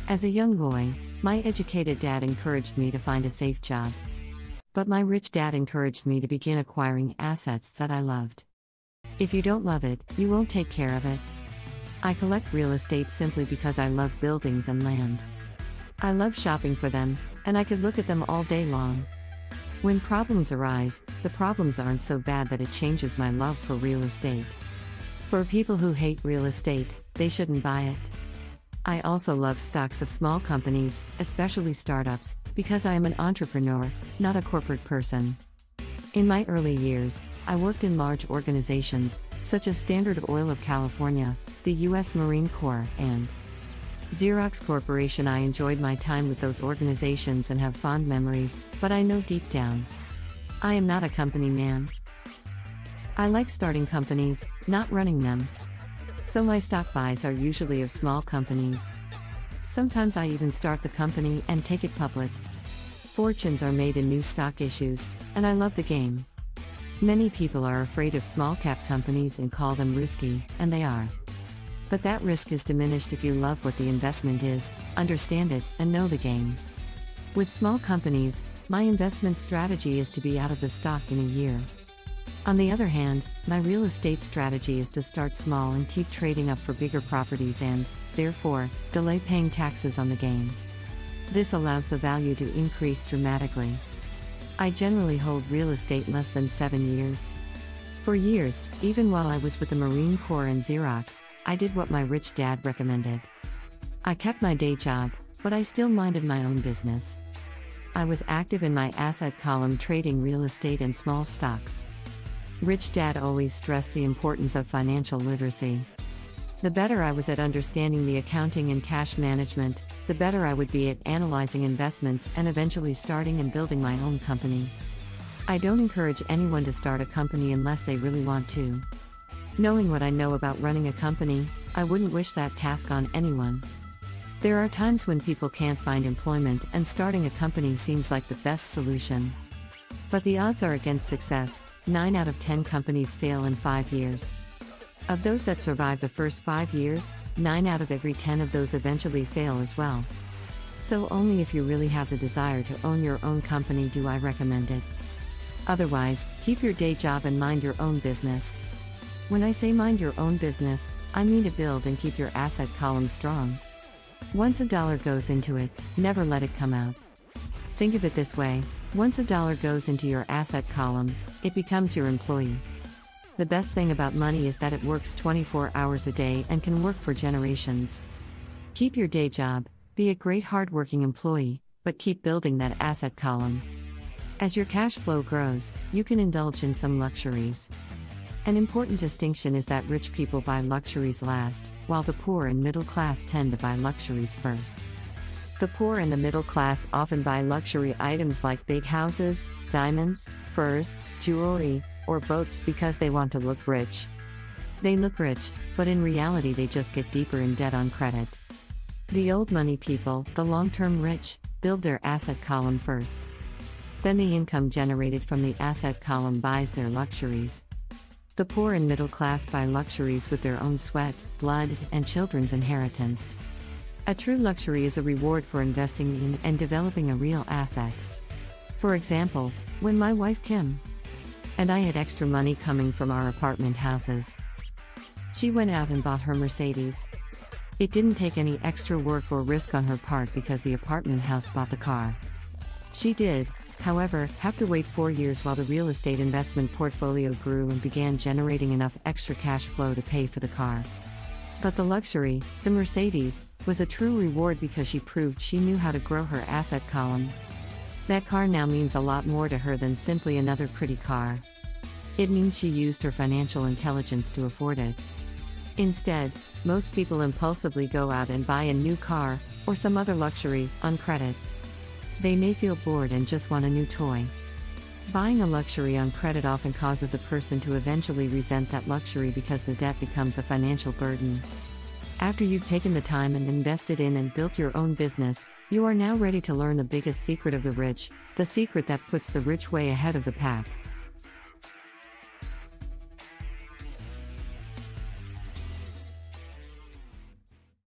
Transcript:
As a young boy, my educated dad encouraged me to find a safe job. But my rich dad encouraged me to begin acquiring assets that I loved. If you don't love it, you won't take care of it. I collect real estate simply because I love buildings and land. I love shopping for them, and I could look at them all day long. When problems arise, the problems aren't so bad that it changes my love for real estate. For people who hate real estate, they shouldn't buy it. I also love stocks of small companies, especially startups, because I am an entrepreneur, not a corporate person. In my early years, I worked in large organizations, such as Standard Oil of California, the U.S. Marine Corps, and Xerox Corporation. I enjoyed my time with those organizations and have fond memories, but I know deep down, I am not a company man. I like starting companies, not running them. So my stock buys are usually of small companies. Sometimes I even start the company and take it public. Fortunes are made in new stock issues, and I love the game. Many people are afraid of small cap companies and call them risky, and they are. But that risk is diminished if you love what the investment is, understand it, and know the game. With small companies, my investment strategy is to be out of the stock in a year. On the other hand, my real estate strategy is to start small and keep trading up for bigger properties and, therefore, delay paying taxes on the gain. This allows the value to increase dramatically. I generally hold real estate less than 7 years. For years, even while I was with the Marine Corps and Xerox, I did what my rich dad recommended. I kept my day job, but I still minded my own business. I was active in my asset column trading real estate and small stocks. Rich dad always stressed the importance of financial literacy. The better I was at understanding the accounting and cash management, the better I would be at analyzing investments and eventually starting and building my own company. I don't encourage anyone to start a company unless they really want to. Knowing what I know about running a company, I wouldn't wish that task on anyone. There are times when people can't find employment and starting a company seems like the best solution. But the odds are against success. 9 out of 10 companies fail in 5 years. Of those that survive the first 5 years, 9 out of every 10 of those eventually fail as well. So only if you really have the desire to own your own company do I recommend it. Otherwise, keep your day job and mind your own business. When I say mind your own business, I mean to build and keep your asset column strong. Once a dollar goes into it, never let it come out. Think of it this way, once a dollar goes into your asset column, it becomes your employee. The best thing about money is that it works 24 hours a day and can work for generations. Keep your day job, be a great hardworking employee, but keep building that asset column. As your cash flow grows, you can indulge in some luxuries. An important distinction is that rich people buy luxuries last, while the poor and middle class tend to buy luxuries first. The poor and the middle class often buy luxury items like big houses, diamonds, furs, jewelry, or boats because they want to look rich. They look rich, but in reality they just get deeper in debt on credit. The old money people, the long-term rich, build their asset column first. Then the income generated from the asset column buys their luxuries. The poor and middle class buy luxuries with their own sweat, blood, and children's inheritance. A true luxury is a reward for investing in and developing a real asset. For example, when my wife Kim and I had extra money coming from our apartment houses, she went out and bought her Mercedes. It didn't take any extra work or risk on her part because the apartment house bought the car. She did, however, have to wait 4 years while the real estate investment portfolio grew and began generating enough extra cash flow to pay for the car. But the luxury, the Mercedes, was a true reward because she proved she knew how to grow her asset column. That car now means a lot more to her than simply another pretty car. It means she used her financial intelligence to afford it. Instead, most people impulsively go out and buy a new car, or some other luxury, on credit. They may feel bored and just want a new toy. Buying a luxury on credit often causes a person to eventually resent that luxury because the debt becomes a financial burden. After you've taken the time and invested in and built your own business, you are now ready to learn the biggest secret of the rich, the secret that puts the rich way ahead of the pack.